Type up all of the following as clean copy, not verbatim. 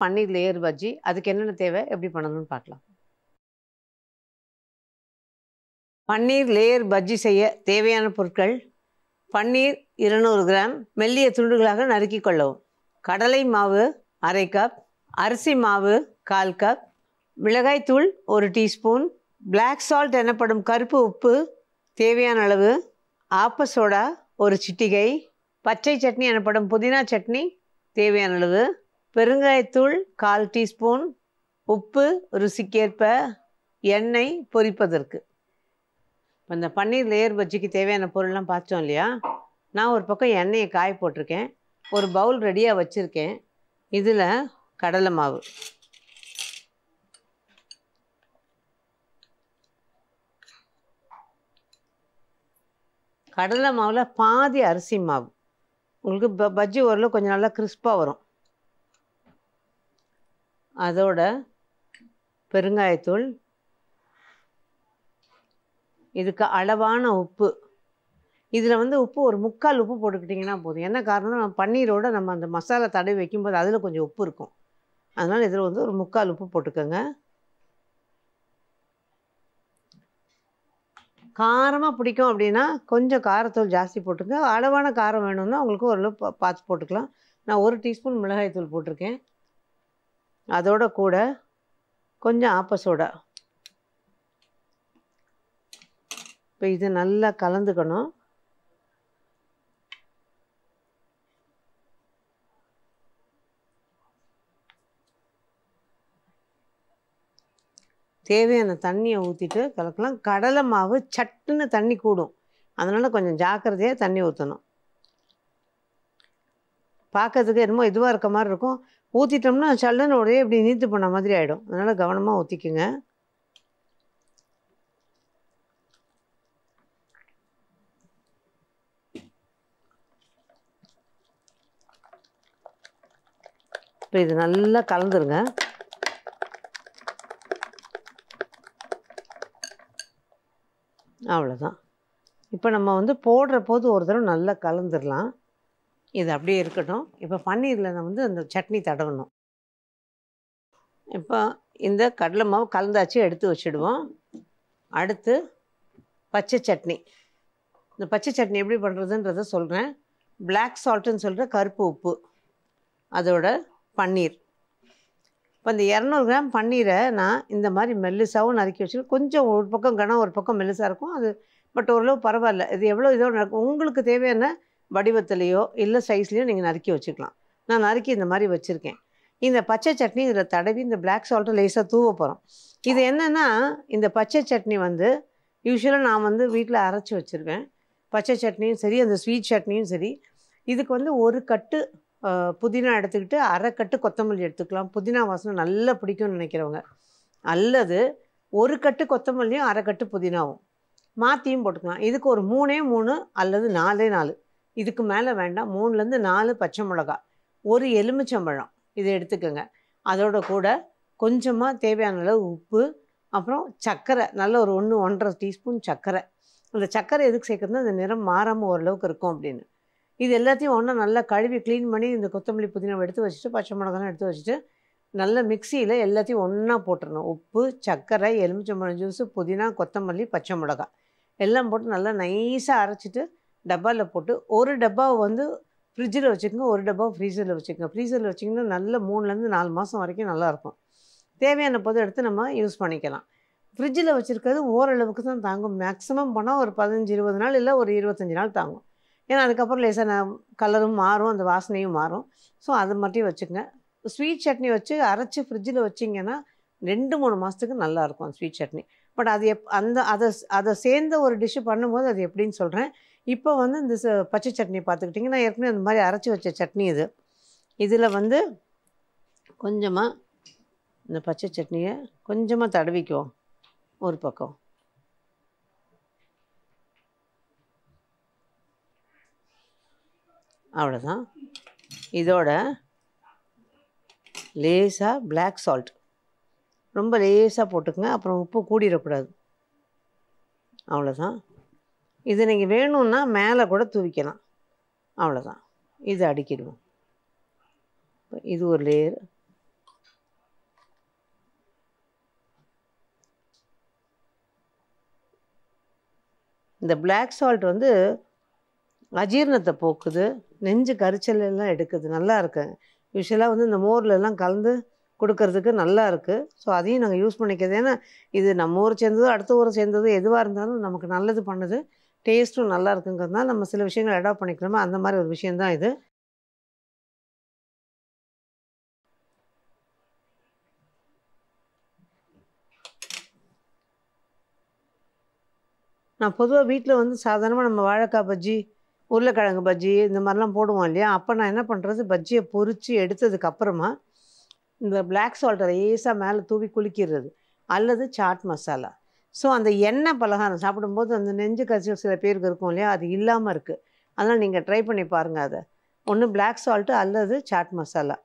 பன்னீர் layer bajji. அதுக்கு என்னென்ன தேவை, எப்படி பண்ணணும்னு பார்க்கலாம். பன்னீர் லேயர் பஜ்ஜி செய்ய தேவையான பொருட்கள்: பன்னீர் 200 கிராம் மெல்லிய துண்டுகளாக நறுக்கி கொள்ளவும், கடலை மாவு 1/2 கப், அரிசி மாவு 1/4 கப், மிளகாய்த்தூள் 1 டீஸ்பூன், பிளாக் சால்ட் எனப்படும் கருப்பு உப்பு தேவையான அளவு, ஆப்ப சோடா 1 சிட்டிகை, பச்சை சட்னி எனப்படும் புதினா சட்னி தேவையான அளவு, பெருங்காயத்தூள் 1/4 டீஸ்பூன், உப்பு ருசிக்கேற்ப, எண்ணெய் பொரிப்பதற்கு. இந்த பன்னீர் லேயர் பஜ்ஜிக்கு தேவையான பொருள்லாம் பார்த்தோம் இல்லையா. நான் ஒரு பக்கம் எண்ணெயை காய போட்டிருக்கேன். ஒரு பவுல் ரெடியாக வச்சுருக்கேன். இதில் கடலை மாவு, கடலை மாவில் பாதி அரிசி மாவு. உங்களுக்கு பஜ்ஜி ஓரளவு கொஞ்சம் நல்லா கிறிஸ்பாக வரும். அதோட பெருங்காயத்தூள், இதுக்கு அளவான உப்பு. இதில் உப்பு ஒரு 3/4 உப்பு போட்டுக்கிட்டிங்கன்னா போதும். என்ன காரணம், பன்னீரோட நம்ம அந்த மசாலா தடவி வைக்கும்போது அதில் கொஞ்சம் உப்பு இருக்கும். அதனால் இதில் ஒரு 3/4 உப்பு போட்டுக்கோங்க. காரமாக பிடிக்கும் அப்படின்னா கொஞ்சம் காரத்தூள் ஜாஸ்தி போட்டுங்க. அளவான காரம் வேணும்னா உங்களுக்கு ஓரளவு பார்த்து போட்டுக்கலாம். நான் 1 டீஸ்பூன் மிளகாய்த்தூள் போட்டிருக்கேன். அதோட கூட கொஞ்சம் ஆப்ப சோடா. இப்போ இது நல்லா கலந்துக்கணும். தேவையான தண்ணியை ஊற்றிட்டு கலக்கலாம். கடலை மாவு சட்டுன்னு தண்ணி கூடும். அதனால் கொஞ்சம் ஜாக்கிரதையாக தண்ணி ஊற்றணும். பார்க்கறதுக்கு என்னமோ இதுவாக இருக்க மாதிரி இருக்கும். ஊற்றிட்டோம்னா சல்லுன்னு ஒரே இப்படி நீத்து போன மாதிரி ஆகிடும். அதனால் கவனமாக ஊற்றிக்குங்க. இப்போ இது நல்லா கலந்துருங்க. அவ்வளோதான். இப்போ நம்ம போடுற போது ஒரு தடவை நல்லா கலந்துடலாம். இது அப்படியே இருக்கட்டும். இப்போ பன்னீரில் நான் அந்த சட்னி தடவணும். இப்போ இந்த கடலை மாவு கலந்தாச்சு, எடுத்து வச்சுடுவோம். அடுத்து பச்சை சட்னி. இந்த பச்சை சட்னி எப்படி பண்ணுறதுன்றதை சொல்கிறேன். பிளாக் சால்ட்டுன்னு சொல்கிற கருப்பு உப்பு, அதோட பன்னீர். இப்போ இந்த 200 கிராம் பன்னீரை நான் இந்த மாதிரி மெல்லிசாவும் நறுக்கி வச்சுருக்கேன். கொஞ்சம் ஒரு பக்கம் கனம் ஒரு பக்கம் மெல்லிசாக இருக்கும் அது. பட் ஓரளவு பரவாயில்ல. இது எவ்வளோ இதோட நடக்கும், உங்களுக்கு தேவையான வடிவத்துலேயோ இல்லை சைஸ்லேயோ நீங்கள் நறுக்கி வச்சுக்கலாம். நான் நறுக்கி இந்த மாதிரி வச்சுருக்கேன். இந்த பச்சை சட்னி இதில் தடவி இந்த பிளாக் சால்ட்டை லேசாக தூவ போகிறோம். இது என்னென்னா, இந்த பச்சை சட்னி யூஸ்வலாக நான் வீட்டில் அரைச்சி வச்சுருவேன். பச்சை சட்னியும் சரி, அந்த ஸ்வீட் சட்னியும் சரி. இதுக்கு ஒரு கட்டு புதினா எடுத்துக்கிட்டு 1/2 கட்டு கொத்தமல்லி எடுத்துக்கலாம். புதினா வாசனை நல்லா பிடிக்கும்னு நினைக்கிறவங்க. அல்லது 1 கட்டு கொத்தமல்லியும் 1/2 கட்டு புதினாவும் மாற்றியும் போட்டுக்கலாம். இதுக்கு ஒரு 3 அல்லது 4 இதுக்கு மேலே வேண்டாம். 3லேருந்து 4 பச்சை மிளகா, ஒரு எலுமிச்சம்பழம் இதை எடுத்துக்கோங்க. அதோட கூட கொஞ்சமாக தேவையான அளவு உப்பு, அப்புறம் சர்க்கரை, நல்ல ஒரு 1-1.5 டீஸ்பூன் சர்க்கரை. அந்த சர்க்கரை எதுக்கு சேர்க்குறதுனா அந்த நிறம் மாறாமல் ஓரளவுக்கு இருக்கும் அப்படின்னு. இது எல்லாத்தையும் ஒன்றா நல்லா கழுவி க்ளீன் பண்ணி இந்த கொத்தமல்லி புதினாவை எடுத்து வச்சுட்டு, பச்சை மிளகாலாம் எடுத்து வச்சுட்டு, நல்ல மிக்சியில் எல்லாத்தையும் ஒன்றா போட்டுடணும். உப்பு, சர்க்கரை, எலுமிச்சம்பழம் ஜூஸு, புதினா, கொத்தமல்லி, பச்சை மிளகா எல்லாம் போட்டு நல்லா நைஸாக அரைச்சிட்டு டப்பாவில் போட்டு, ஒரு டப்பாவை ஃப்ரிட்ஜில் வச்சுக்கோங்க, ஒரு டப்பாவை ஃப்ரீசரில் வச்சுக்கோங்க. ஃப்ரீசரில் வச்சிங்கன்னா நல்ல 3லேருந்து 4 மாதம் வரைக்கும் நல்லாயிருக்கும். தேவையான போது எடுத்து நம்ம யூஸ் பண்ணிக்கலாம். ஃப்ரிட்ஜில் வச்சுருக்கிறது ஓரளவுக்கு தான் தாங்கும். மேக்ஸிமம் போனால் ஒரு 15-20 நாள், இல்லை ஒரு 25 நாள் தாங்கும். ஏன்னா அதுக்கப்புறம் லேசாக கலரும் மாறும், அந்த வாசனையும் மாறும். ஸோ அது மட்டும் வச்சுக்கோங்க. ஸ்வீட் சட்னி வச்சு அரைச்சி ஃப்ரிட்ஜில் வச்சிங்கன்னா 2-3 மாதத்துக்கு நல்லாயிருக்கும் ஸ்வீட் சட்னி. பட் அது அதை சேர்ந்த ஒரு டிஷ்ஷு பண்ணும்போது அது எப்படின்னு சொல்கிறேன். இப்போ இந்த பச்சை சட்னி பார்த்துக்கிட்டிங்கன்னா, ஏற்கனவே அந்த மாதிரி அரைச்சி வச்ச சட்னி இது. இதில் கொஞ்சமாக இந்த பச்சை சட்னியை கொஞ்சமாக தடவிக்குவோம் ஒரு பக்கம். அவ்வளோதான். இதோட லேசாக பிளாக் சால்ட் ரொம்ப லேசாக போட்டுக்குங்க. அப்புறம் உப்பு கூடிடக்கூடாது. அவ்வளோதான். இது நீங்கள் வேணும்னா மேலே கூட தூவிக்கலாம். அவ்வளோதான். இது அடுக்கிடுவோம். இது ஒரு லேயர். இந்த பிளாக் சால்ட் வந்து அஜீரணத்தை போக்குது, நெஞ்சு கரிச்சல் எல்லாம் எடுக்குது, நல்லா இருக்கு. யூஸ்வலாக வந்து இந்த மோர்லெல்லாம் கலந்து கொடுக்கறதுக்கு நல்லா இருக்குது. ஸோ அதையும் நாங்கள் யூஸ் பண்ணிக்கிறது. ஏன்னா இது நம்ம ஊரை சேர்ந்ததோ அடுத்த ஊரை சேர்ந்ததோ எதுவாக இருந்தாலும் நமக்கு நல்லது பண்ணுது, டேஸ்ட்டும் நல்லா இருக்குங்கிறதுனால நம்ம சில விஷயங்கள் அடாப்ட் பண்ணிக்கிறோமோ அந்த மாதிரி ஒரு விஷயந்தான் இது. நான் பொதுவாக வீட்டில் வந்து சாதாரணமாக நம்ம வாழைக்காய் பஜ்ஜி, உருளைக்கிழங்கு பஜ்ஜி இந்த மாதிரிலாம் போடுவோம் இல்லையா? அப்போ நான் என்ன பண்ணுறது, பஜ்ஜியை பொரித்து எடுத்ததுக்கப்புறமா இந்த பிளாக் சால்ட்டை லேசாக மேலே தூவி குலுக்கிடுறது, அல்லது சாட் மசாலா. ஸோ அந்த எண்ணெய் பலகாரம் சாப்பிடும்போது அந்த நெஞ்சு கரிச்சல் சில பேருக்கு இருக்கும் இல்லையா, அது இல்லாமல் இருக்குது. அதனால் நீங்கள் ட்ரை பண்ணி பாருங்கள் அதை. ஒன்று பிளாக் சால்ட்டு அல்லது சாட் மசாலா.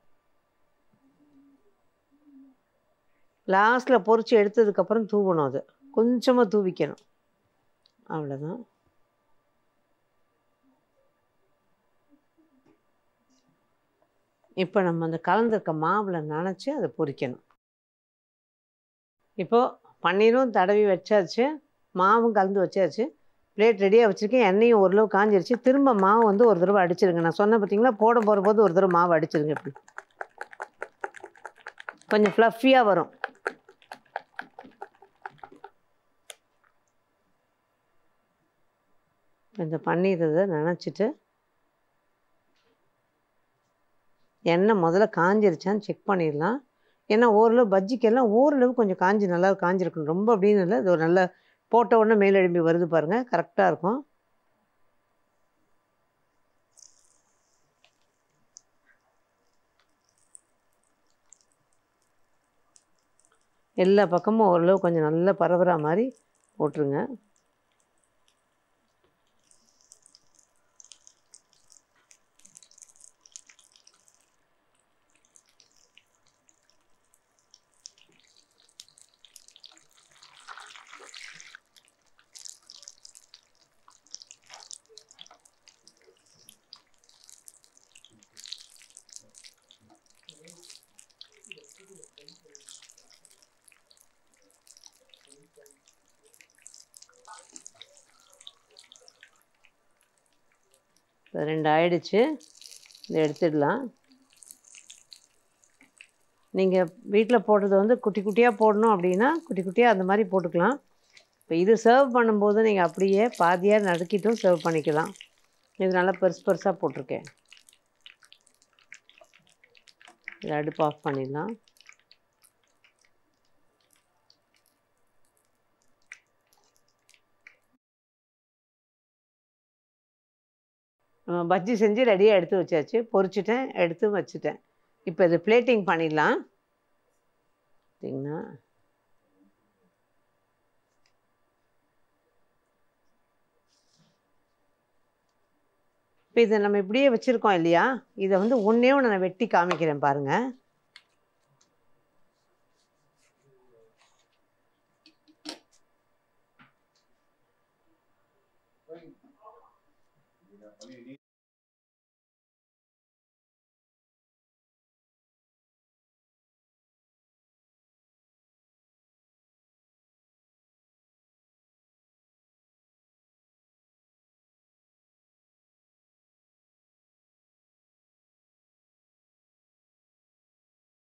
லாஸ்ட்டில் பொரித்து எடுத்ததுக்கப்புறம் தூவணும், அது கொஞ்சமாக தூவிக்கணும், அவ்வளோதான். இப்போ நம்ம அந்த கலந்துருக்க மாவில் நனைச்சி அதை பொரிக்கணும். இப்போது பன்னீரும் தடவி வச்சாச்சு, மாவும் கலந்து வச்சாச்சு, பிளேட் ரெடியாக வச்சுருக்கேன். எண்ணெயும் ஓரளவு காஞ்சிருச்சு. திரும்ப மாவு வந்து ஒரு தடவை அடிச்சிருங்க. நான் சொன்னேன் பார்த்தீங்களா, போட போகிற போது ஒரு தடவை மாவு அடிச்சிருங்க. இப்படி கொஞ்சம் ஃப்ளஃபியாக வரும். இந்த பன்னீர் இதை நினச்சிட்டு எண்ணெய் முதல்ல காஞ்சிருச்சான்னு செக் பண்ணிடலாம். ஏன்னா ஓரளவு பஜ்ஜிக்கெல்லாம் ஓரளவு கொஞ்சம் காஞ்சி நல்லா காஞ்சிருக்கணும், ரொம்ப அப்படின்னு இல்லை. இது ஒரு நல்ல போட்ட உடனே மேலெழும்பி வருது பாருங்கள், கரெக்டாக இருக்கும். எல்லா பக்கமும் ஓரளவு கொஞ்சம் நல்லா பரவுற மாதிரி போட்டுருங்க. ரெண்டு ஆயிடுச்சு, இதை எடுத்துடலாம். நீங்கள் வீட்டில் போடுறது வந்து குட்டி குட்டியாக போடணும் அப்படின்னா குட்டி குட்டியாக அந்த மாதிரி போட்டுக்கலாம். இப்போ இது சர்வ் பண்ணும்போது நீங்கள் அப்படியே பாதியாக நறுக்கிட்டும் சர்வ் பண்ணிக்கலாம். இது நல்லா பெருசு பெருசாக போட்டிருக்கேன். இதை அடுப்பு ஆஃப் பண்ணிடலாம். பஜ்ஜி செஞ்சு ரெடியாக எடுத்து வச்சாச்சு, பொரிச்சிட்டேன், எடுத்து வச்சுட்டேன். இப்போ இது பிளேட்டிங் பண்ணிடலாம். பார்த்தீங்கன்னா இப்போ இதை நம்ம இப்படியே வச்சுருக்கோம் இல்லையா, இதை வந்து ஒன்றே ஒன்று நான் வெட்டி காமிக்கிறேன் பாருங்கள்.